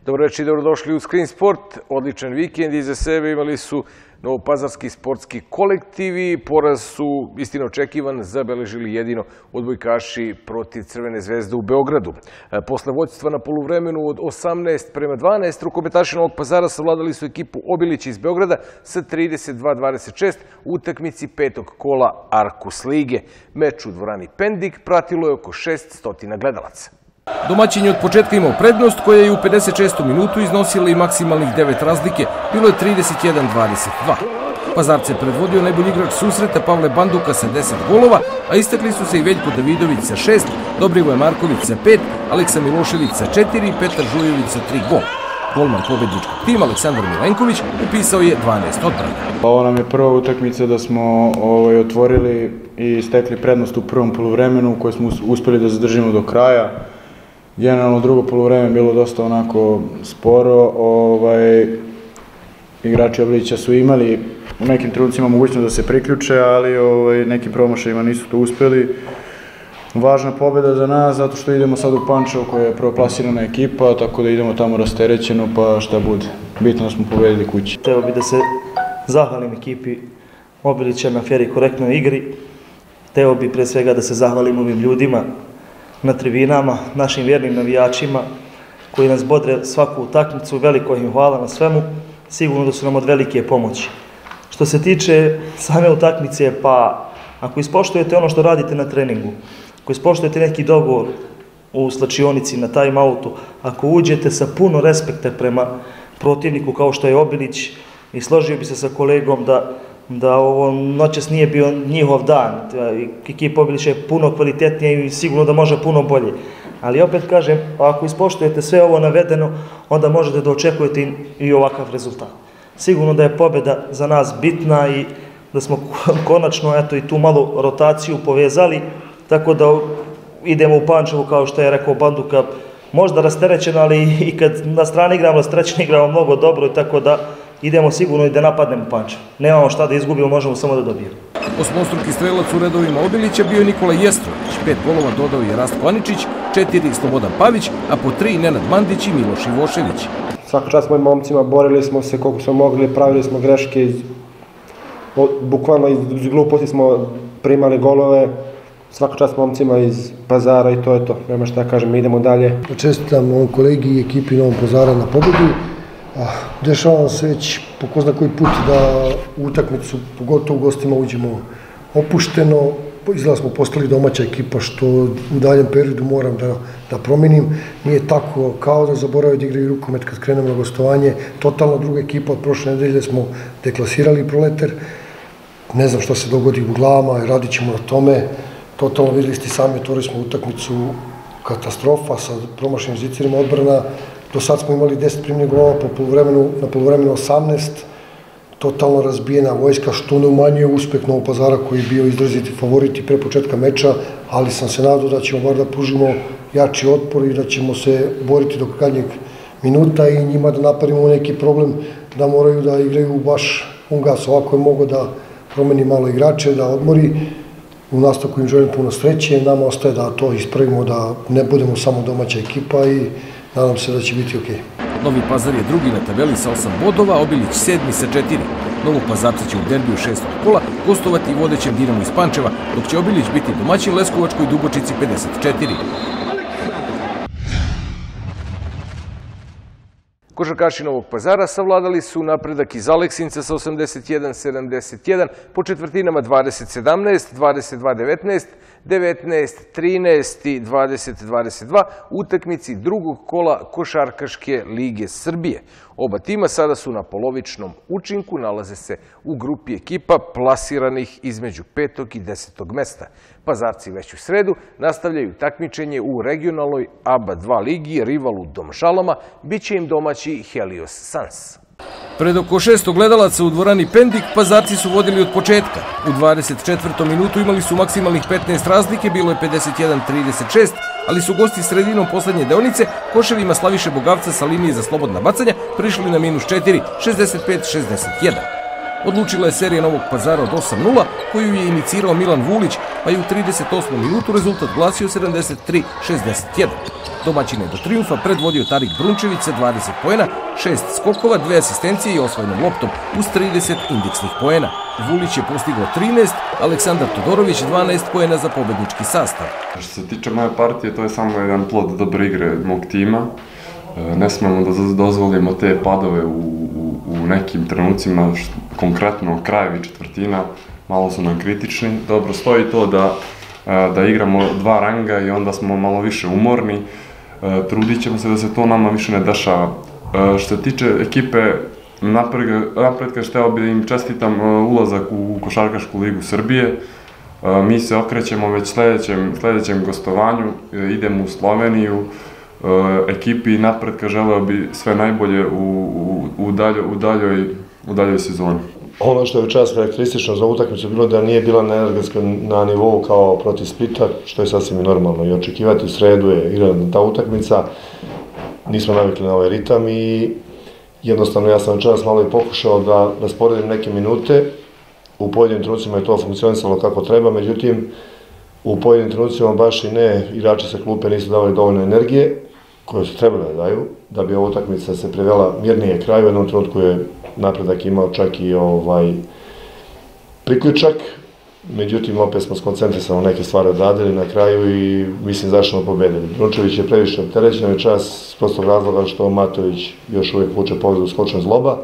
Dobro večer i dobrodošli u Screen Sport. Odličan vikend iza sebe imali su novopazarski sportski kolektivi. Poraz su istina očekivan zabeležili jedino odbojkaši protiv Crvene zvezde u Beogradu. Posle vođstva na poluvremenu od 18:12 rukometaši Novog Pazara savladali su ekipu Obilića iz Beograda sa 32-26 u utakmici petog kola Arkus lige. Meč u dvorani Pendik pratilo je oko 600 gledalaca. Domaćin je od početka imao prednost koja je u 56. minutu iznosila i maksimalnih 9 razlike, bilo je 31-22. Pazarce predvodio najbolji igrač susreta Pavle Banduka sa 10 golova, a istakli su se i Veljko Davidović sa 6, Dobrivoje Marković sa 5, Aleksa Milošević sa 4 i Petar Žujović sa 3 gola. Golman pobedničkog tima Aleksandar Milenković upisao je 12 odbrana. Ovo nam je prva utakmica da smo otvorili i stekli prednost u prvom poluvremenu koje smo uspeli da zadržimo do kraja. Generalno drugo poluvreme je bilo dosta onako sporo. Igrači Obilića su imali u nekim trenucima mogućnost da se priključe, ali nekim promašajima nisu to uspeli. Važna pobjeda za nas zato što idemo sad u Pančevo koja je prvoplasirana ekipa, tako da idemo tamo rasterećeno pa šta bude. Bitno da smo pobedili kući. Hteo bi da se zahvalim ekipi Obilića na fer i korektnoj igri. Hteo bi pre svega da se zahvalim ovim ljudima na tribinama, našim vjernim navijačima koji nas bodre svaku utakmicu. Veliko im hvala na svemu, sigurno da su nam od velike pomoći. Što se tiče same utakmice, pa ako ispoštujete ono što radite na treningu, ako ispoštujete neki dogovor u slačionici na time-outu, ako uđete sa puno respekta prema protivniku kao što je Obilić, i složio bi se sa kolegom da ovo noćas nije bio njihov dan. Ekipa Obilića je puno kvalitetnija i sigurno da može puno bolje. Ali opet kažem, ako ispoštujete sve ovo navedeno, onda možete da očekujete i ovakav rezultat. Sigurno da je pobjeda za nas bitna i da smo konačno i tu malu rotaciju povezali, tako da idemo u Pančevo, kao što je rekao Banduka, možda rasterećeno, ali i kad na strani igramo rasterećeno, igramo mnogo dobro, i tako da idemo sigurno i da napadnemo Pančevo. Nemamo šta da izgubimo, možemo samo da dobijemo. Osmostruki strelac u redovima Obilića bio je Nikola Jestrović, 5 golova dodao je Rastko Aničić, 4 Slobodan Pavić, a po 3 Nenad Mandić i Miloš Ivošević. Svaka čast mojim momcima, borili smo se koliko smo mogli, pravili smo greške, bukvalno iz gluposti smo primali golove. Svaka čast momcima iz Pazara i to je to. Nema šta kažem, idemo dalje. Čestitam ovom kolegi i ekipi Novom Pazara na pobedu. Dešava se već po ko zna koji put da u utakmicu, pogotovo u gostima, uđemo opušteno. Izgleda smo postali domaća ekipa, što u daljem periodu moram da promenim. Nije tako, kao da zaboravaju da igraju rukomet kad krenemo na gostovanje. Totalno druga ekipa, od prošle nedelje smo deklasirali Proleter. Ne znam šta se dogodi u glavama, radit ćemo na tome. Totalno vidjeli ste sami, otvorili smo utakmicu katastrofa sa promašenim zicerima odbrana. Do sad smo imali 10 primljenih golova na poluvremenu 18. Totalno razbijena vojska, što ne umanjuje uspeh Novog Pazara koji je bio izraziti favorit i pre početka meča, ali sam se nadao da ćemo bar da pružimo jači otpor i da ćemo se boriti do krajnjeg minuta i njima da napravimo neki problem da moraju da igraju baš un gas. Ovako je mogo da promeni malo igrače, da odmori. U nastavku im želim puno sreće, nama ostaje da to ispravimo, da ne budemo samo domaća ekipa i nadam se da će biti okej. Novi Pazar je drugi na tabeli sa 8 bodova, Obilić 7 sa 4. Novog Pazarca će u derbiju 6. kola gostovati vodećem Dinamu iz Pančeva, dok će Obilić biti domaćin Leskovačkoj Dubočici 54. Košarkaši Novog Pazara savladali su napredak iz Aleksinca sa 81-71 po četvrtinama 20-17, 22-19, 19-13 i 20-22 u utakmici drugog kola Košarkaške lige Srbije. Oba tima sada su na polovičnom učinku, nalaze se u grupi ekipa plasiranih između 5. i 10. mesta. Pazarci već u sredu nastavljaju takmičenje u regionalnoj ABA 2 ligi, rivalu Domžalama, bit će im domaći Helios Sans. Pred oko 600 gledalaca u dvorani Pendik, Pazarci su vodili od početka. U 24. minutu imali su maksimalnih 15 razlike, bilo je 51-36, ali su gosti sredinom poslednje deonice koševima Slaviše Bogavca sa linije za slobodna bacanja prišli na -4, 65-61. Odlučila je serija Novog Pazara od 8-0, koju je inicirao Milan Vulić, pa pa je u 38. minutu rezultat glasio 73-61. Domaćine do trijumfa predvodio Tarik Brunčević sa 20 poena, 6 skokova, 2 asistencije i osvojenom loptom uz 30 indeksnih poena. Vulić je postigao 13, Aleksandar Todorović 12 poena za pobednički sastav. Što se tiče moje partije, to je samo jedan plod dobre igre mog tima. Ne smemo da dozvolimo te padove u nekim trenucima, konkretno krajevi četvrtina, malo su nam kritični. Dobro stoji to da igramo dva ranga i onda smo malo više umorni. Trudit ćemo se da se to nama više ne dešava. Što se tiče ekipe napretka, hteo bi da im čestitam ulazak u Košarkašku ligu Srbije. Mi se okrećemo već sledećem gostovanju, idemo u Sloveniju. Ekipi napretka želeo bi sve najbolje u daljoj sezoni. Ono što je večeras karakteristično za utakmicu bilo da nije bila na nivou kao protiv Splita, što je sasvim i normalno i očekivati. U sredu je igrana ta utakmica, nismo navikli na ovaj ritam i jednostavno ja sam večeras malo i pokušao da rasporedim neke minute. U pojedinim trenucima je to funkcionisalo kako treba, međutim u pojedinim trenucima baš i ne, igrači sa klupe nisu davali dovoljno energije koje su trebali da daju, da bi ova utakmica se privela mirnije kraju. U jednom trenutku je napredak imao čak i priključak, međutim opet smo skoncentrisano neke stvari odradili na kraju i mislim zašto smo pobedili. Brunčević je previše opterećen večeras s prostog razloga što Matović još uvijek vuče pobedu skočna zloba,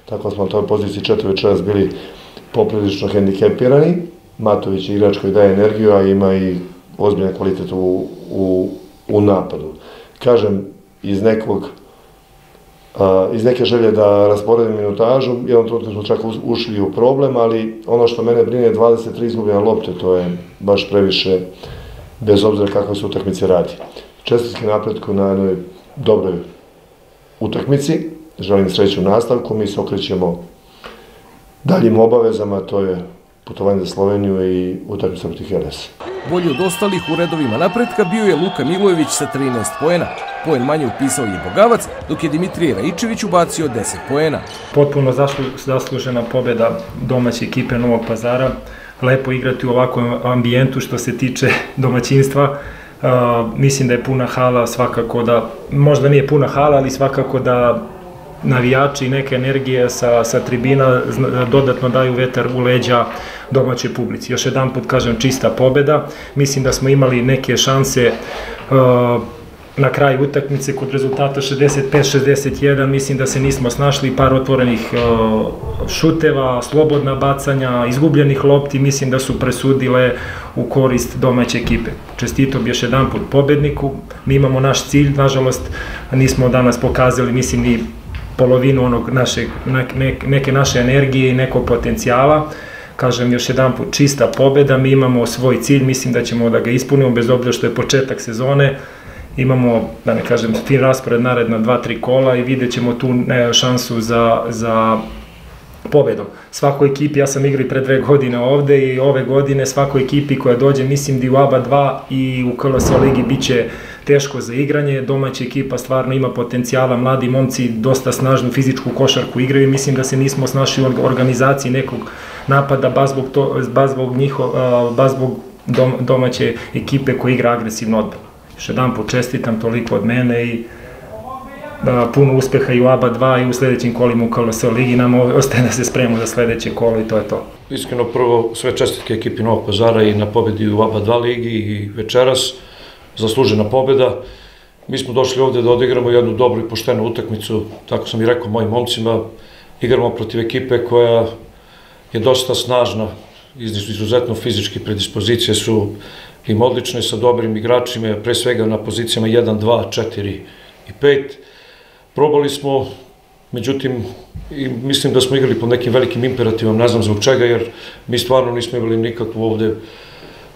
tako smo na toj poziciji 4 večeras bili poprilično hendikepirani. Matović je igrač koji daje energiju, a ima i ozbiljan kvalitet u napadu. Kažem, iz neke želje da rasporedim minutažu, jednom trenutku smo čak ušli u problem, ali ono što mene brine je 23 izgubljene lopte, to je baš previše, bez obzira kakve se utakmice radi. Čestitke napretku na jednoj dobroj utakmici, želim sreću u nastavku, mi se okrećemo daljim obavezama, to je putovanje za Sloveniju i utakmica protiv Helesa. Bolji od ostalih u redovima napretka bio je Luka Milojević sa 13 poena. Poen manje upisao je Bogavac, dok je Dimitrije Raičević ubacio 10 poena. Potpuno zaslužena pobjeda domaće ekipe Novog Pazara. Lepo igrati u ovakvom ambijentu što se tiče domaćinstva. Mislim da je puna hala, svakako da, možda nije puna hala, ali svakako da navijači i neke energije sa tribina dodatno daju vetar u leđa domaćoj publici. Još jedan put kažem, čista pobjeda. Mislim da smo imali neke šanse na kraju utakmice kod rezultata 65-61. Mislim da se nismo snašli, par otvorenih šuteva, slobodna bacanja, izgubljenih lopti, mislim da su presudile u korist domaće ekipe. Čestito bi još jedan put pobedniku. Mi imamo naš cilj, nažalost nismo danas pokazali, mislim, ni polovinu neke naše energije i nekog potencijala. Kažem još jedan put, čista pobjeda, mi imamo svoj cilj, mislim da ćemo da ga ispunimo bez obzira što je početak sezone. Imamo, da ne kažem, fin raspored naredna 2-3 kola i vidjet ćemo tu šansu za pobedom. Svakoj ekipi, ja sam igrao pre 2 godine ovde i ove godine svakoj ekipi koja dođe, mislim da i u ABA 2 i u KLS ligi bit će teško za igranje. Domaća ekipa stvarno ima potencijala, mladi momci dosta snažnu fizičku košarku igraju i mislim da se nismo snašli u organizaciji nekog napada baš zbog domaće ekipe koja igra agresivno odbranu. Još jedan put čestitam, toliko od mene i puno uspeha i u ABA 2 i u sledećim kolima u KLS ligi. Nam ostaje da se spremimo za sledeće kolo i to je to. Iskreno, prvo sve čestitke ekipi Novog Pazara i na pobedi u ABA 2 ligi i večeras. Zaslužena pobjeda. Mi smo došli ovde da odigramo jednu dobru i poštenu utakmicu, tako sam i rekao mojim momcima. Igramo protiv ekipe koja je dosta snažna, izuzetno fizičke predispozicije su im odlične sa dobrim igračima, pre svega na pozicijama 1, 2, 4 i 5. Probali smo, međutim, mislim da smo igrali pod nekim velikim imperativom, ne znam zbog čega, jer mi stvarno nismo imali nikakvu ovde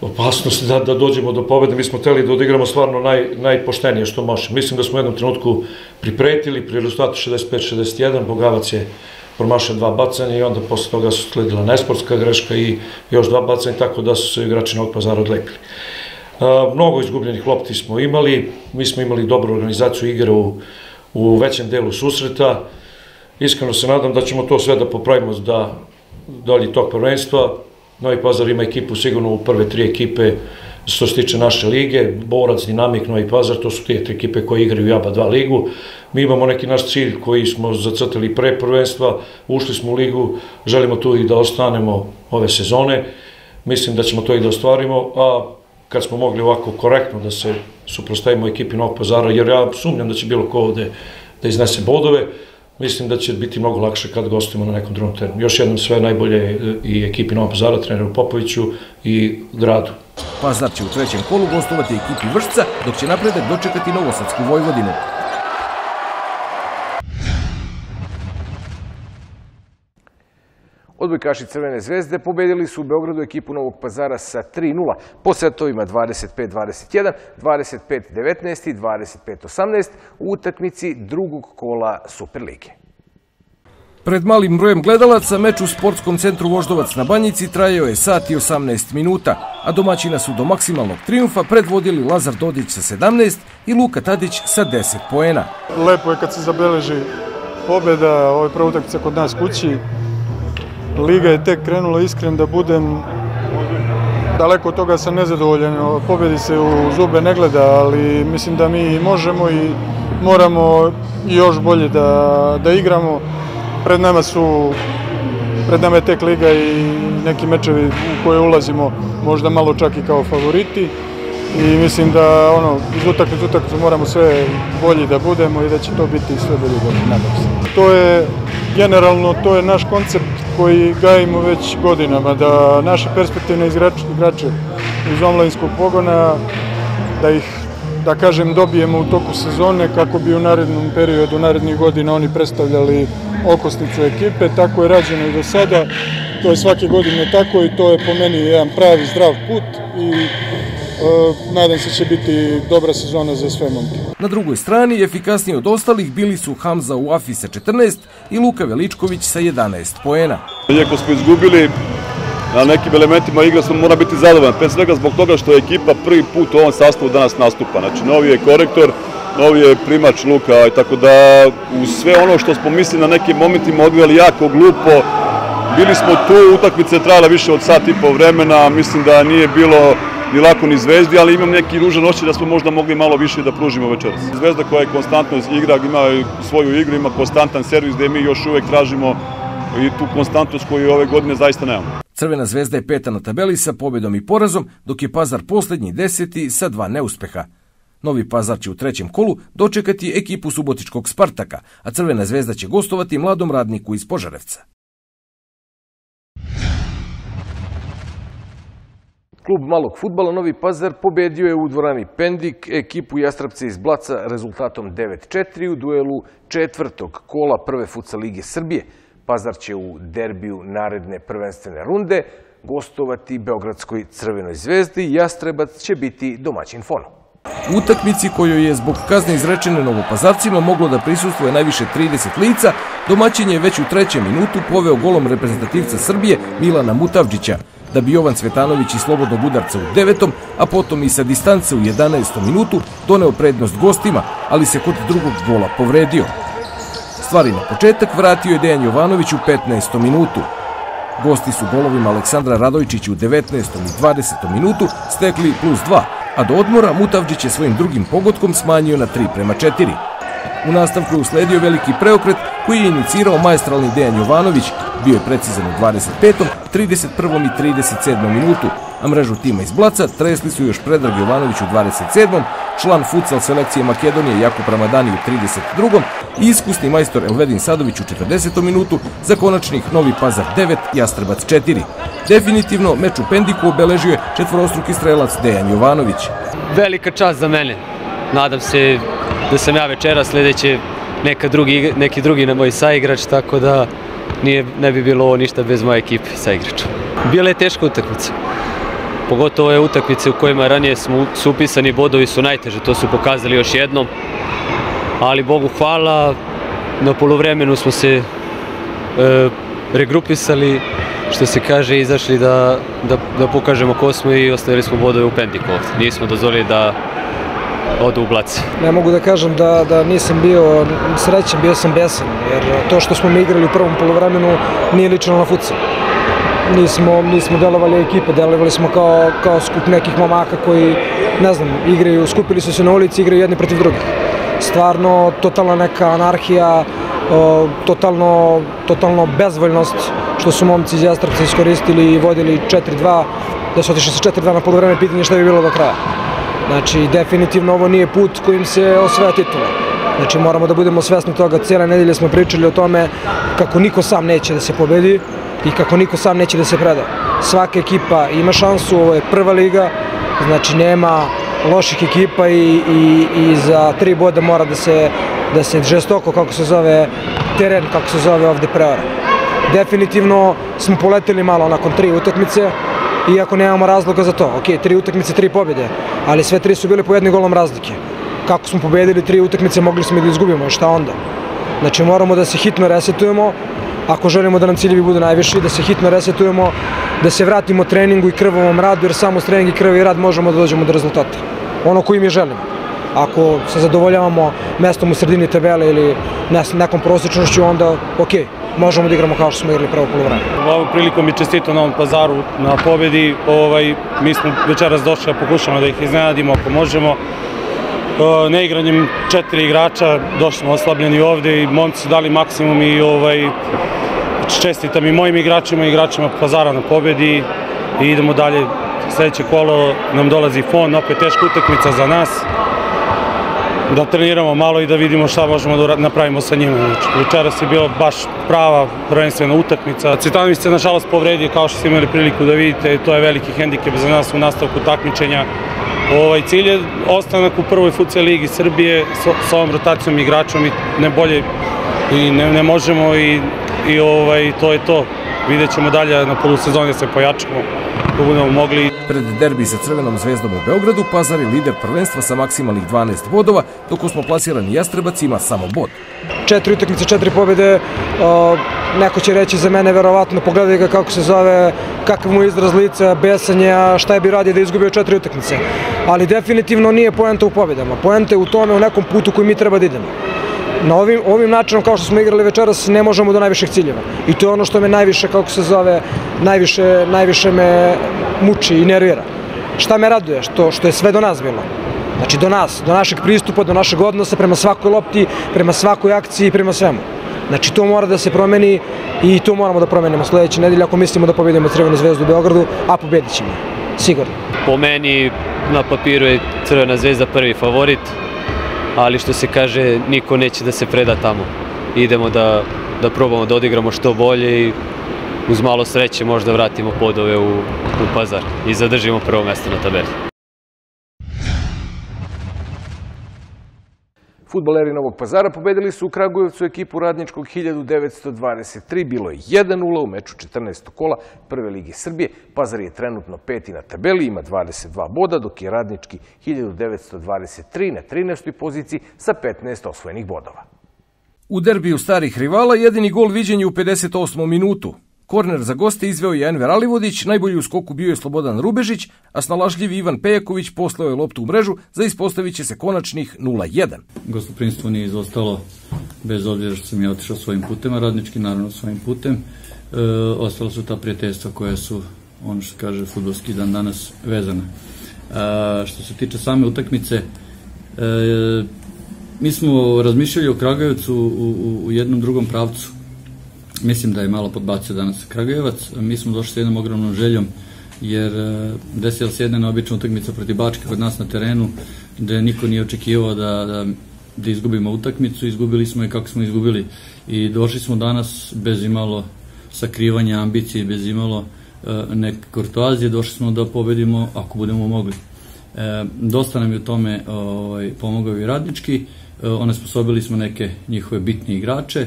opasnost da dođemo do pobjede. Mi smo hteli da odigramo stvarno najpoštenije što može. Mislim da smo u jednom trenutku pripretili, pri rezultatu 65-61, Bogavac je promašao 2 bacanja i onda posle toga su sledila nesportska greška i još 2 bacanja, tako da su se igrači Novog Pazara odlepili. Mnogo izgubljenih lopti smo imali, mi smo imali dobru organizaciju igre u većem delu susreta. Iskreno se nadam da ćemo to sve da popravimo da dalje tog prvenstva. Novi Pazar ima ekipu sigurno u prve 3 ekipe što se tiče naše lige, Borac, Dinamik, Novi Pazar, to su te 3 ekipe koje igraju u ABA 2 ligu. Mi imamo neki naš cilj koji smo zacrtali pre prvenstva, ušli smo u ligu, želimo tu i da ostanemo ove sezone, mislim da ćemo to i da ostvarimo, a kad smo mogli ovako korektno da se suprotstavimo ekipi Novog Pazara, jer ja sumnjam da će bilo ko ovde da iznese bodove, mislim da će biti mnogo lakše kad gostimo na nekom drugom terenu. Još jednom sve najbolje i ekipi Novog Pazara, treneru Popoviću i gradu. Pazar će u trećem kolu gostovati ekipi Vršca, dok će Napredak dočekati Novosadsku Vojvodinu. Odbojkaši Crvene zvezde pobedili su u Beogradu ekipu Novog Pazara sa 3:0 po setovima 25-21, 25-19 i 25-18 u utakmici drugog kola Superlige. Pred malim brojem gledalaca, meč u sportskom centru Voždovac na Banjici trajao je sat i 18 minuta, a domaćina su do maksimalnog trijumfa predvodili Lazar Dodić sa 17 i Luka Tadić sa 10 poena. Lepo je kad se zabeleži pobjeda, ovo je prva utakmica kod nas kući. Liga je tek krenula, iskren da budem, daleko od toga sam nezadovoljan, pobjedi se u zube ne gleda, ali mislim da mi možemo i moramo još bolje da igramo. Pred nama je tek liga i neki mečevi u koje ulazimo možda malo čak i kao favoriti i mislim da iz utakmicu moramo sve bolji da budemo i da će to biti sve bolje, nadam se. To je generalno, to je naš koncept koji gajimo već godinama, da naše perspektivne igrače iz omladinskog pogona, da ih, da kažem, dobijemo u toku sezone kako bi u narednom periodu, narednih godina oni predstavljali okosnicu ekipe. Tako je rađeno i do sada, to je svake godine tako i to je po meni jedan pravi zdrav put i nadam se će biti dobra sezona za sve momke. Na drugoj strani, efikasniji od ostalih bili su Hamza Uafi sa 14 i Luka Veličković sa 11 poena. Iako smo izgubili, na nekim elementima igra smo mora biti zadovoljan, pre svega zbog toga što je ekipa prvi put u ovom sastavu danas nastupa. Znači, novi je korektor, novi je primač Luka, tako da uz sve ono što smo mislili na nekim momentima odvijali jako glupo, bili smo tu, utakmica je trajala više od sat i po vremena, mislim da nije bilo ni lako ni Zvezdi, ali imam neki ružan osjećaj da smo možda mogli malo više da pružimo večeras. Zvezda koja je konstantno igra, ima svoju igru, ima konstantan servis gde mi još uvek tražimo i tu konstantnost koju ove godine zaista nemamo. Crvena zvezda je peta na tabeli sa pobjedom i porazom, dok je Pazar poslednji 10. sa 2 neuspeha. Novi Pazar će u trećem kolu dočekati ekipu subotičkog Spartaka, a Crvena zvezda će gostovati Mladom Radniku iz Požarevca. Klub malog fudbala Novi Pazar pobedio je u dvorani Pendik ekipu Jastrapca iz Blaca rezultatom 9:4 u duelu četvrtog kola prve futsal lige Srbije. Pazar će u derbiju naredne prvenstvene runde gostovati Beogradskoj Crvenoj zvezdi, Jastrebac će biti domaćin Fonu. U utakmici kojoj je zbog kazne izrečene Novopazarcima moglo da prisustvuje najviše 30 lica, domaćin je već u trećem minutu poveo golom reprezentativca Srbije Milana Mutavđića, da bi Jovan Cvetanović iz slobodnog udarca u 9., a potom i sa distance u 11. minutu doneo prednost gostima, ali se kod drugog gola povredio. Stvari na početak vratio je Dejan Jovanović u 15. minutu. Gosti su golovima Aleksandra Radojčića u 19. i 20. minutu stekli +2, a do odmora Mutavđić je svojim drugim pogodkom smanjio na 3:4. U nastavku je usledio veliki preokret koji je inicirao maestralni Dejan Jovanović, bio je precizan u 25., 31. i 37. minutu, a mrežu tima iz Blaca tresli su još Predrag Jovanović u 27., član futsal selekcije Makedonije Jakub Ramadani u 32. i iskusni majstor Elvedin Sadović u 40. minutu za konačnih Novi Pazar 9, Jastrebac 4. Definitivno, meč u Pendiku obeležio je četvorostruki strelac Dejan Jovanović. Velika čast za mene. Nadam se da sam ja večera, sledeće neki drugi na moj saigrač, tako da ne bi bilo ovo ništa bez moje ekipe saigrača. Bila je teška utakmica. Pogotovo je utakmice u kojima ranije su upisani bodovi su najteže, to su pokazali još jednom. Ali Bogu hvala, na poluvremenu smo se regrupisali, što se kaže, izašli da pokažemo ko smo i ostavili smo bodove u Pendiku ovdje. Nismo dozvolili da odu u Blace. Ne mogu da kažem da nisam bio srećan, bio sam besan, jer to što smo mi igrali u prvom poluvremenu nije lično na futsal. nismo delovali ekipe, delovali smo kao skup nekih momaka koji, ne znam, igraju, skupili su se na ulici, igraju jedni protiv drugih. Stvarno, totalna neka anarhija, totalno bezvoljnost što su momci iz Jastrebca iskoristili i vodili 4-2, da su otišli sa 4-2 na poluvreme, pitanje šta bi bilo do kraja. Znači, definitivno ovo nije put kojim se osvaja titula. Znači, moramo da budemo svesni toga. Cijele nedelje smo pričali o tome kako niko sam neće da se pobedi i kako niko sam neće da se preda. Svaka ekipa ima šansu, ovo je prva liga, znači nema loših ekipa i za 3 boda mora da se žestoko, kako se zove teren, kako se zove ovde, preora. Definitivno smo poleteli malo nakon 3 utakmice, iako nemamo razloga za to. Ok, 3 utakmice, 3 pobjede, ali sve 3 su bile po jednim golom razlike. Kako smo pobedili 3 utakmice, mogli smo i da izgubimo, šta onda? Znači moramo da se hitno resetujemo, ako želimo da nam ciljevi budu najviši, da se hitno resetujemo, da se vratimo treningu i krvavom radu, jer samo s trening i krvavi rad možemo da dođemo do rezultata. Ono koji mi želimo. Ako se zadovoljavamo mestom u sredini tabele ili nekom prosječnošću, onda ok, možemo da igramo kao što smo igrali prvo poluvreme. Ovom prilikom mi čestito Novom Pazaru na pobedi. Mi smo večeras došli, pokušamo da ih iznenadimo ako možemo. Neigranjem 4 igrača došli smo oslabljeni ovde i momci su dali maksimum i čestitam i mojim igračima i igračima Pazara na pobedi i idemo dalje. Sljedeće kolo nam dolazi Fon, opet teška utakmica za nas. Da treniramo malo i da vidimo šta možemo da napravimo sa njima. Večeras je bila baš prava prvenstvena utakmica. Cvitanović se nažalost povredio, kao što ste imali priliku da vidite, to je veliki hendikep za nas u nastavku takmičenja. Cilj je ostanak u prvoj futsal ligi Srbije s ovom rotacijom igračom i ne bolje i ne možemo i to je to. Vidjet ćemo dalje na polusezoni da se pojačamo, da budemo mogli. Pred derbi sa Crvenom zvezdom u Beogradu, Pazar je lider prvenstva sa maksimalnih 12 bodova, dok osmoplasirani Jastrebac ima samo bod. 4 utakmice, 4 pobjede, neko će reći za mene verovatno, pogledaj ga kako se zove, kakav mu je izraz lica, besanja, šta je bi radio da izgubio 4 utakmice. Ali definitivno nije poenta u pobjedama, poenta je u tome, u nekom putu koji mi treba da idemo. Na ovim načinom, kao što smo igrali večeras, ne možemo do najviših ciljeva. I to je ono što me najviše, kako se zove, najviše me muči i nervira. Šta me raduje? Što je sve do nas bilo. Znači do nas, do našeg pristupa, do našeg odnosa prema svakoj lopti, prema svakoj akciji, prema svemu. Znači to mora da se promeni i to moramo da promenimo sljedeće nedelje ako mislimo da pobedimo Crvenu zvezdu u Beogradu, a pobedit ćemo, sigurno. Po meni na papiru je Crvena zvezda prvi favorit, ali što se kaže, niko neće da se preda tamo. Idemo da probamo da odigramo što bolje i uz malo sreće možda vratimo bodove u Pazar i zadržimo prvo mesto na tabeli. Fudbaleri Novog Pazara pobedili su u Kragujevcu ekipu Radničkog 1923. Bilo je 1-0 u meču 14. kola Prve lige Srbije. Pazar je trenutno 5. na tabeli, ima 22 boda, dok je Radnički 1923 na 13. poziciji sa 15 osvojenih bodova. U derbiju starih rivala jedini gol viđen je u 58. minutu. Korner za goste izveo je Enver Alivodić, najbolji u skoku bio je Slobodan Rubežić, a snalažljivi Ivan Pejaković poslao je loptu u mrežu, za ispostavit će se konačnih 0-1. Gostoprinstvo nije izostalo, bez obzira što sam ja otišao svojim putem, a Radnički naravno svojim putem. Ostalo su ta prijateljstva koja su, ono što kaže fudbalski dan danas, vezana. Što se tiče same utakmice, mi smo razmišljali o Kragujevcu u jednom drugom pravcu. Mislim da je malo podbacio danas Kragujevac. Mi smo došli sa jednom ogromnom željom, jer desila se jedna neobična utakmica protiv Bačke kod nas na terenu, gde niko nije očekivao da izgubimo utakmicu. Izgubili smo je kako smo izgubili. I došli smo danas bez imalo sakrivanja ambicije, bez imalo neke kurtoazije. Došli smo da pobedimo ako budemo mogli. Dosta nam je u tome pomogao i Radnički. Onesposobili smo neke njihove bitne igrače.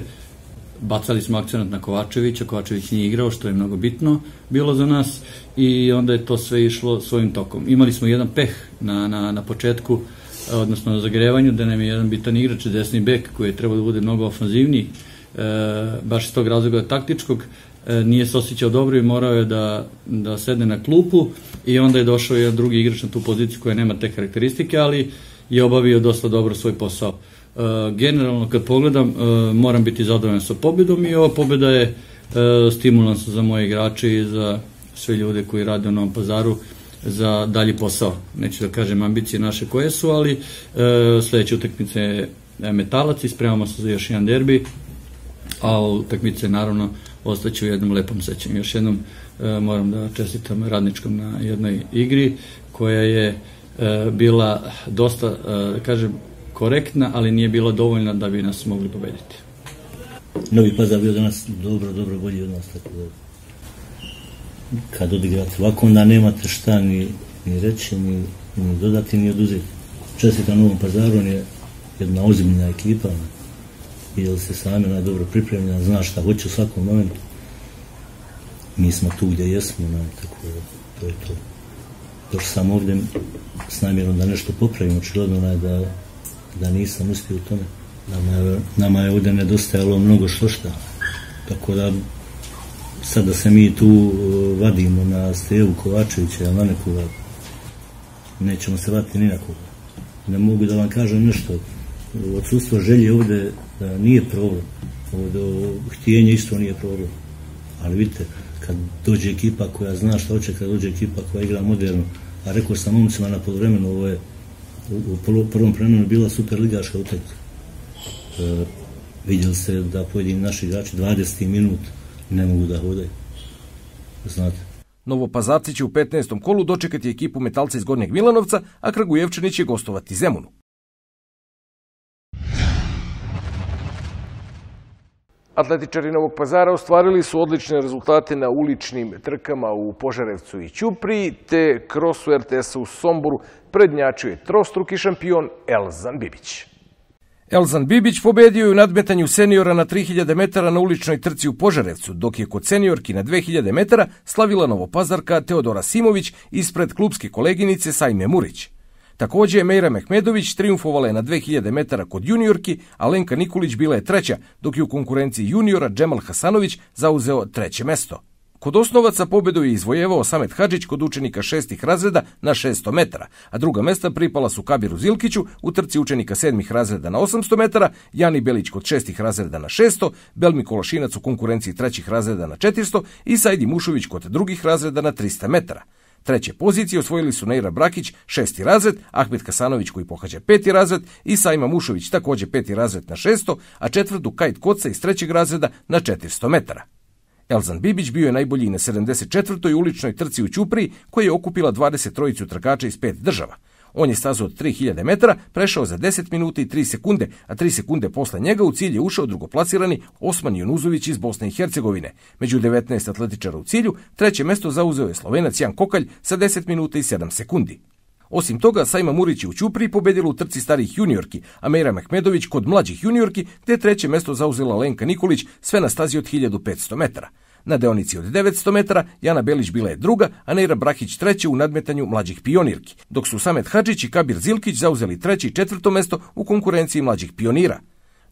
Bacali smo akcenat na Kovačevića, Kovačević nije igrao, što je mnogo bitno bilo za nas i onda je to sve išlo svojim tokom. Imali smo jedan peh na početku, odnosno na zagrevanju, da nam je jedan bitan igrač, desni bek, koji je trebao da bude mnogo ofanzivniji, baš iz tog razloga taktičkog, nije se osjećao dobro i morao je da sedne na klupu i onda je došao jedan drugi igrač na tu poziciju koja nema te karakteristike, ali je obavio dosta dobro svoj posao. Generalno kad pogledam, moram biti zadovoljan sa pobedom i ova pobeda je stimulans za moje igrače i za sve ljude koji rade u Novom Pazaru za dalji posao. Neću da kažem ambicije naše koje su, ali sledeća utakmica je Metalac i spremamo se za još jedan derbi, a utakmice naravno ostaće u jednom lepom sećanju. Još jednom moram da čestitam Radničkom na jednoj igri koja je bila dosta, da kažem, korektna, ali nije bila dovoljna da bi nas mogli pobediti. Novi Pazar bio danas dobro bolji od nas, tako da kad odigrate ovako, onda nemate šta ni reći, ni dodati, ni oduzeti. Čestitam Novom Pazaru, on je jedna ozbiljna ekipa, vidjeli se sami, dobro pripremljena, zna šta hoće u svakom momentu. Mi smo tu gdje jesmo, tako da to je to. Došao sam ovdje s namjerom da nešto popravim, očigledno je da nisam uspio u tome. Nama je ovdje nedostajalo mnogo što, tako da sad da se mi tu vadimo na Stevu Kovačevića ili na nekoga, nećemo se vaditi ni na koga. Ne mogu da vam kažem nešto, odsustvo želje ovdje nije problem, ovdje htjenje isto nije problem, ali vidite, kad dođe ekipa koja zna šta hoće, kad dođe ekipa koja igra moderno, a rekao sam momcima na poluvremenu, ovo je u prvom vremenu bila super ligaška utakmica. Vidjeli se da pojedini naši igrači 20 minut ne mogu da hodaju. Znate. Novopazarci će u 15. kolu dočekati ekipu Metalca iz Gornjeg Milanovca, a Kragujevčani će gostovati Zemunu. Atletičari Novog Pazara ostvarili su odlične rezultate na uličnim trkama u Požarevcu i Ćupriji, te krosu RTS-a u Somboru prednjačio je trostruki šampion Elzan Bibić. Elzan Bibić pobedio je u nadmetanju seniora na 3000 metara na uličnoj trci u Požarevcu, dok je kod seniorki na 2000 metara slavila Novopazarka Teodora Simović ispred klubske koleginice Sajme Murić. Također, Mejra Mehmedović triumfovala je na 2000 metara kod juniorki, a Lenka Nikolić bila je treća, dok je u konkurenciji juniora Džemal Hasanović zauzeo treće mesto. Kod osnovaca pobedu je izvojevao Samet Hadžić kod učenika 6. razreda na 600 metara, a druga mesta pripala su Kabiru Zilkiću u trci učenika 7. razreda na 800 metara, Jani Belić kod 6. razreda na 600, Belmi Kološinac u konkurenciji 3. razreda na 400 i Sajdi Mušović kod drugih razreda na 300 metara. Treće pozicije osvojili su Neira Brakić, 6. razred, Ahmet Kasanović koji pohađa 5. razred i Sajma Mušović također 5. razred na 600, a četvrtu Kajt Koca iz 3. razreda na 400 metara. Elzan Bibić bio je najbolji na 74. uličnoj trci u Ćupriji, koja je okupila 23 trkača iz 5 država. On je stazu od 3000 metara prešao za 10 minuta i 3 sekunde, a 3 sekunde posle njega u cilj je ušao drugoplasirani Osman Junuzović iz Bosne i Hercegovine. Među 19 atletičara u cilju, treće mesto zauzeo je Slovenac Jan Kokalj sa 10 minuta i 7 sekundi. Osim toga, Sajma Murić je u Ćupriji pobedila u trci starih juniorki, a Mejra Mehmedović kod mlađih juniorki, gde je treće mesto zauzela Lenka Nikolić, sve na stazi od 1500 metara. Na deonici od 900 metara Jana Belić bila je druga, a Neira Brahić treća u nadmetanju mlađih pionirki, dok su Samet Hadžić i Kabir Zilkić zauzeli treće i četvrto mesto u konkurenciji mlađih pionira.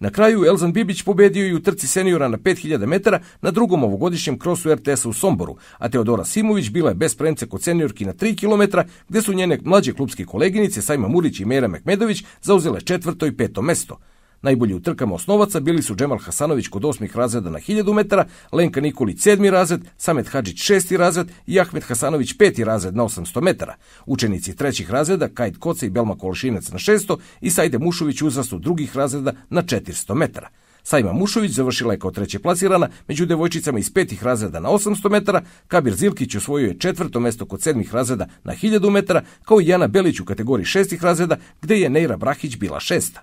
Na kraju Elzan Bibić pobedio i u trci seniora na 5000 metara na drugom ovogodišnjem krosu RTS-a u Somboru, a Teodora Simović bila je bez premca kod seniorki na 3 km, gde su njene mlađe klubske koleginice Sajma Murić i Mejra Mehmedović zauzele 4. i 5. mesto. Najbolji u trkama osnovaca bili su Džemal Hasanović kod 8. razreda na 1000 metara, Lenka Nikolić 7. razred, Samet Hadžić 6. razred i Ahmet Hasanović 5. razred na 800 metara. Učenici 3. razreda Kajt Koca i Belma Kološinac na 600 i Sajde Mušović u uzrastu 2. razreda na 400 metara. Sajma Mušović završila je kao treće plasirana, među devojčicama iz 5. razreda na 800 metara, Kabir Zilkić osvojio je 4. mesto kod 7. razreda na 1000 metara, kao i Jana Belić u kategoriji 6. razreda, gde je Neira Brahić bila 6.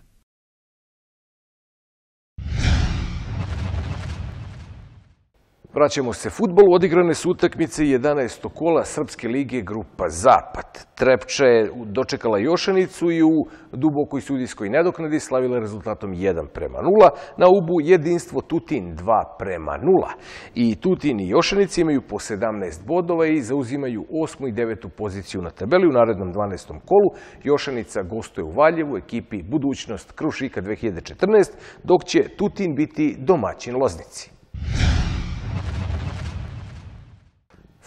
Vraćamo se fudbalu, odigrane su utakmice 11. kola Srpske lige grupa Zapad. Trepča je dočekala Jošanicu i u dubokoj sudijskoj nedoknadi slavila rezultatom 1:0. Na Ubu jedinstvo Tutin 2:0. I Tutin i Jošanici imaju po 17 bodova i zauzimaju 8. i 9. poziciju na tabeli. U narednom 12. kolu Jošanica gostuje u Valjevu, ekipi Budućnost Krušika 2014, dok će Tutin biti domaćin Loznici.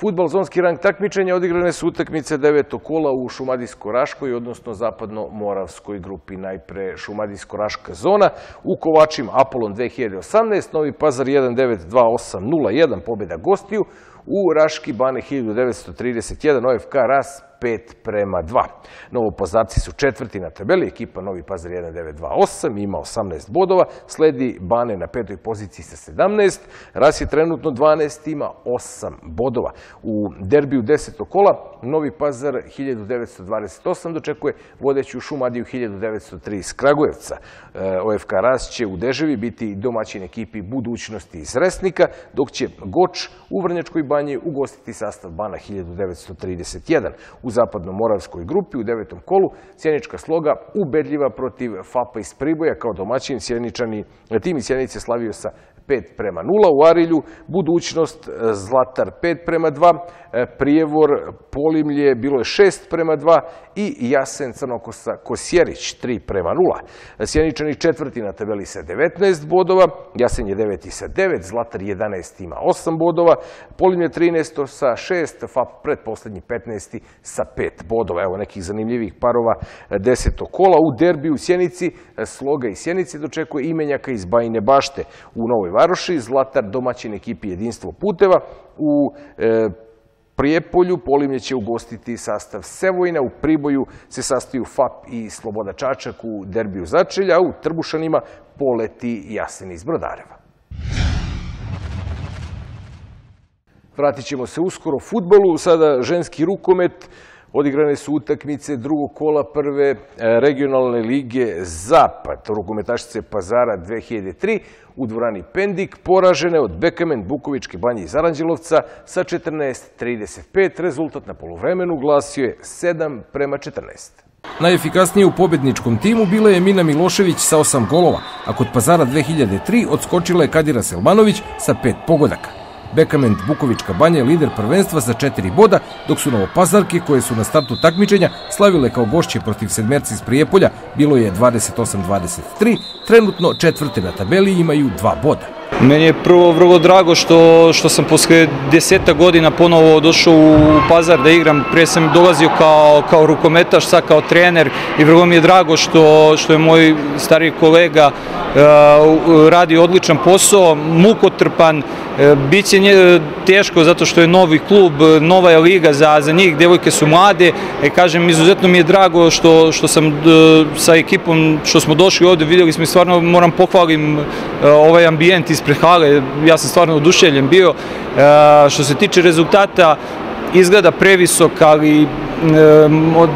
Fudbal zonski rang takmičenja odigrane su utakmice 9. kola u Šumadijsko-Raškoj, odnosno zapadno-moravskoj grupi. Najpre Šumadijsko-Raška zona, u Kovačima Apolon 2018, Novi Pazar 1928-01, pobjeda gostiju, u Raški Bane 1931, OFK Ras 5:2. Novopazarci su četvrti na tabeli, ekipa Novi Pazar 1928 ima 18 bodova, sledi Bane na 5. poziciji sa 17, Ras je trenutno 12, ima 8 bodova. U derbiju 10. kola Novi Pazar 1928 dočekuje vodeću Šumadiju 1903 iz Kragujevca. OFK Ras će u Deževi biti domaćin ekipi Budućnosti iz Resnika, dok će Goč u Vrnjačkoj Banji ugostiti sastav Bana 1931. U zapadno-moravskoj grupi u 9. kolu Sjenička Sloga ubedljiva protiv FAP-a iz Priboja kao domaćin. Tim iz Sjenice slavio sa 5:0. U Arilju Budućnost Zlatar 5:2, Prijevor Polimlje bilo je 6:2 i Jasen Crnokosa Kosjerić 3:0. Sjeničani četvrti na tabeli sa 19 bodova, Jasen je 9. sa 9, Zlatar 11. ima 8 bodova, Polimlje 13. sa 6, FAP pretposlednji 15. sa 5 bodova. Evo nekih zanimljivih parova 10. kola. U derbiju u Sjenici Sloga iz Sjenice dočekuje Imenjaka iz Bajine Bašte. U Novoj Varoši Zlatar domaćin ekipi Jedinstvo puteva. U Prijepolju Polimlje će ugostiti sastav Sevojna, u Priboju se sastaju FAP i Sloboda Čačak u derbiju Začelja, a u Trbušanima poleti Jasen iz Brodareva. Vratit ćemo se uskoro fudbalu, sada ženski rukomet. Odigrane su utakmice drugog kola prve regionalne lige Zapad. Rukometašice Pazara 2003 u dvorani Pendik poražene od Bekamen Bukovičke Banje iz Aranđelovca sa 14:35. Rezultat na poluvremenu glasio je 7:14. Najefikasnije u pobedničkom timu bila je Mina Milošević sa 8 golova, a kod Pazara 2003 odskočila je Kadira Selmanović sa 5 pogodaka. Bekament Bukovička Banja je lider prvenstva sa 4 boda, dok su Novopazarke, koje su na startu takmičenja slavile kao gošće protiv sedmerci iz Prijepolja, bilo je 28-23, trenutno četvrte na tabeli i imaju 2 boda. Meni je prvo vrlo drago što sam posle 10 godina ponovo došao u Pazar da igram. Prije sam dolazio kao rukometaš, sad kao trener i vrlo mi je drago što je moj stariji kolega radi odličan posao, mukotrpan. Biće teško zato što je novi klub, nova je liga za njih, devojke su mlade. Kažem, izuzetno mi je drago što sam sa ekipom, što smo došli ovde, vidjeli smo i stvarno moram pohvalim ovaj ambijent ispred hale, ja sam stvarno oduševljen bio. Što se tiče rezultata, izgleda previsok, ali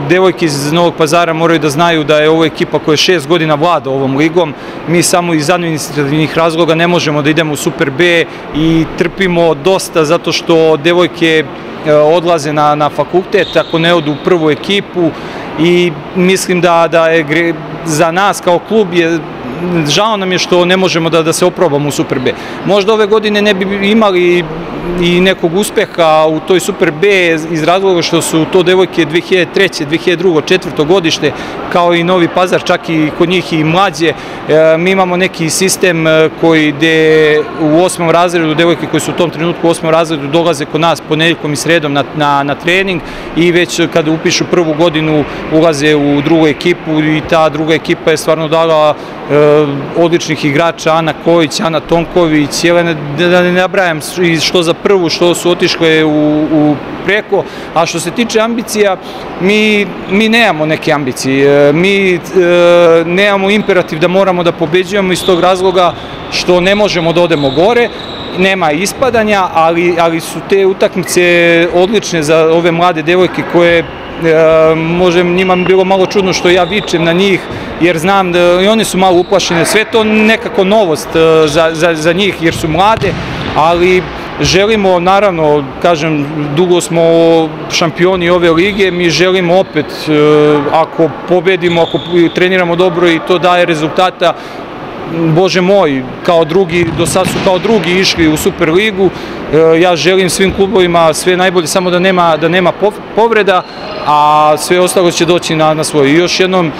devojke iz Novog Pazara moraju da znaju da je ovo ekipa koja 6 godina vlada ovom ligom. Mi samo iz administrativnih razloga ne možemo da idemo u Super B i trpimo dosta zato što devojke odlaze na fakultet, ako ne odu u prvu ekipu, i mislim da je za nas kao klub žao nam je što ne možemo da se oprobamo u Super B. Možda ove godine ne bi imali i nekog uspeha u toj Super B iz razloga što su to devojke 2003. 2002. 2004. godište, kao i Novi Pazar, čak i kod njih i mlađe. Mi imamo neki sistem koji gde u 8. razredu, devojke koji su u tom trenutku u 8. razredu dolaze kod nas ponedjeljkom i sredom na trening i već kada upišu prvu godinu ulaze u drugu ekipu i ta druga ekipa je stvarno dala odličnih igrača, Ana Kojić, Ana Tonković, Jelena, da ne nabrajam što za prvu, što su otišle u preko. A što se tiče ambicija, mi nemamo neke ambicije, mi nemamo imperativ da moramo da pobeđujemo iz tog razloga što ne možemo da odemo gore, nema ispadanja, ali su te utakmice odlične za ove mlade devojke koje možda njima bilo malo čudno što ja vičem na njih, jer znam da i one su malo uplašene. Sve to nekako novost za njih jer su mlade, ali želimo, naravno, kažem, dugo smo šampioni ove lige, mi želimo opet, ako pobedimo, ako treniramo dobro i to daje rezultata, Bože moj, kao drugi, do sad su kao drugi išli u Super ligu. Ja želim svim klubovima sve najbolje, samo da nema povreda, a sve ostalo će doći na svoje. I još jednom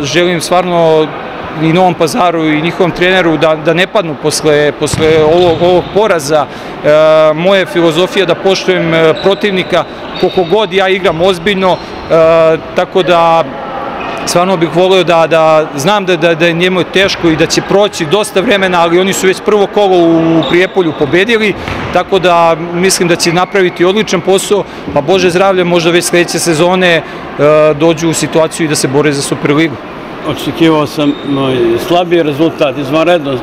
želim stvarno i Novom Pazaru i njihovom treneru da ne padnu posle ovog poraza. Moja filozofija da poštujem protivnika koliko god ja igram ozbiljno, tako da stvarno bih volio da znam da je njemu teško i da će proći dosta vremena, ali oni su već prvo kolo u Prijepolju pobedili, tako da mislim da će napraviti odličan posao, pa Bože zdravlje, možda već sledeće sezone dođu u situaciju i da se bore za Superligu. Očekivao sam slabiji rezultat, izvanredno.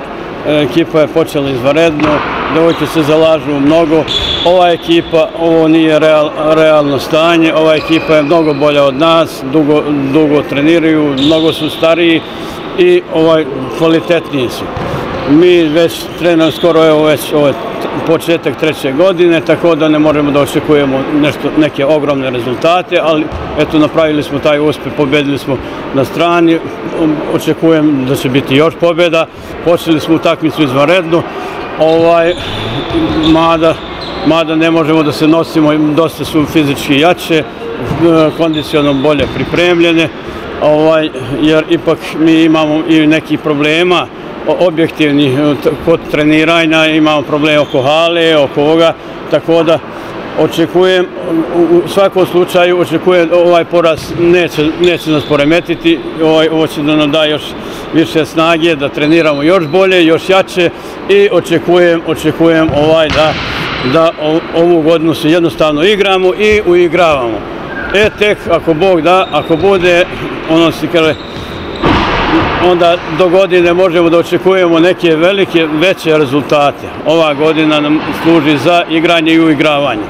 Ekipa je počela izvanredno, devojke se zalažu mnogo. Ova ekipa, ovo nije realno stanje, ova ekipa je mnogo bolja od nas, dugo treniraju, mnogo su stariji i kvalitetniji su. Mi već treniramo skoro, evo već ovo je početak 3. godine, tako da ne možemo da očekujemo neke ogromne rezultate, ali eto napravili smo taj uspeh, pobedili smo na strani, očekujem da će biti još pobjeda, počeli smo utakmicu izvanredno, mada ne možemo da se nosimo, dosta su fizički jače, kondicionalno bolje pripremljene, jer ipak mi imamo i nekih problema objektivnih kod treniranja, imamo probleme oko hale, oko ovoga, tako da očekujem, u svakom slučaju očekujem ovaj poraz neće nas poremetiti, ovo će da nam da još više snage, da treniramo još bolje, još jače i očekujem da ovu godinu se jednostavno igramo i uigravamo. Tek ako Bog da, ako bude, ono se kaže, onda do godine možemo da očekujemo neke veće rezultate. Ova godina nam služi za igranje i uigravanje.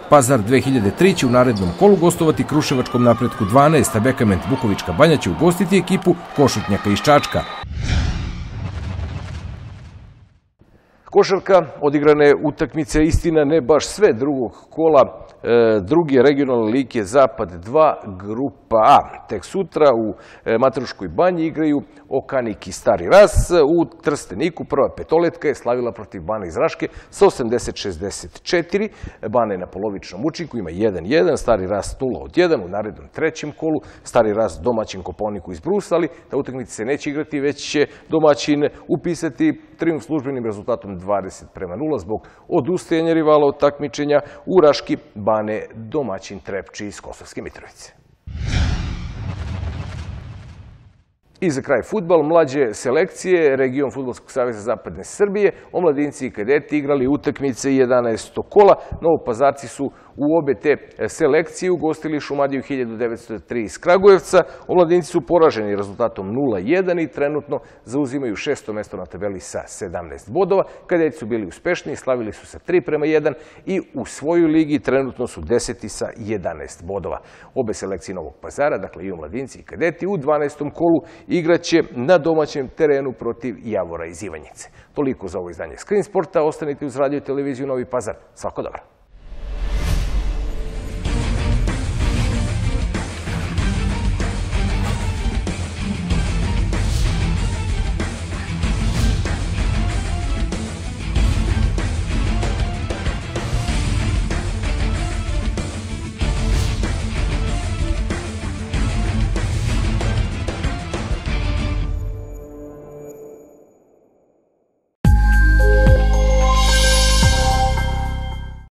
Pazar 2003 će u narednom kolu gostovati Kruševačkom Napretku 12, a Bekament Bukovička Banja će ugostiti ekipu Košutnjaka iz Čačka. Košarka, odigrane utakmice, istina ne baš sve drugog kola, druge regionalne lige Zapad 2, grupa A. Tek sutra u Mataruškoj Banji igraju Okanik i Stari Ras. U Trsteniku prva petoletka je slavila protiv Bane iz Raške sa 80-64. Bana je na polovičnom učinku, ima 1-1, Stari Ras 0-1. U narednom 3. kolu Stari Ras domaćin Kopaoniku iz Brusa, ali ta utakmica se neće igrati, već će domaćin upisati trijumf službenim rezultatom 20-0 zbog odustajanja rivala od takmičenja u Raški. Bane domaćin Trepči iz Kosovske Mitrovice. I za kraj fudbal, mlađe selekcije, region Fudbalskog saveza Zapadne Srbije, omladinci i kadeti igrali utakmice 11. kola. Novopazarci su u obe te selekcije ugostili Šumadiju 1903 iz Kragujevca. Omladinci su poraženi rezultatom 0-1 i trenutno zauzimaju 6. mesto na tabeli sa 17 bodova. Kadeti su bili uspešniji, slavili su sa 3-1 i u svojoj ligi trenutno su 10. sa 11 bodova. Obe selekcije Novog Pazara, dakle i omladinci i kadeti, u 12. kolu igraće na domaćem terenu protiv Javora iz Ivanjice. Toliko za ovo izdanje Screen Sporta. Ostanite uz radio i televiziju Novi Pazar. Svako dobro.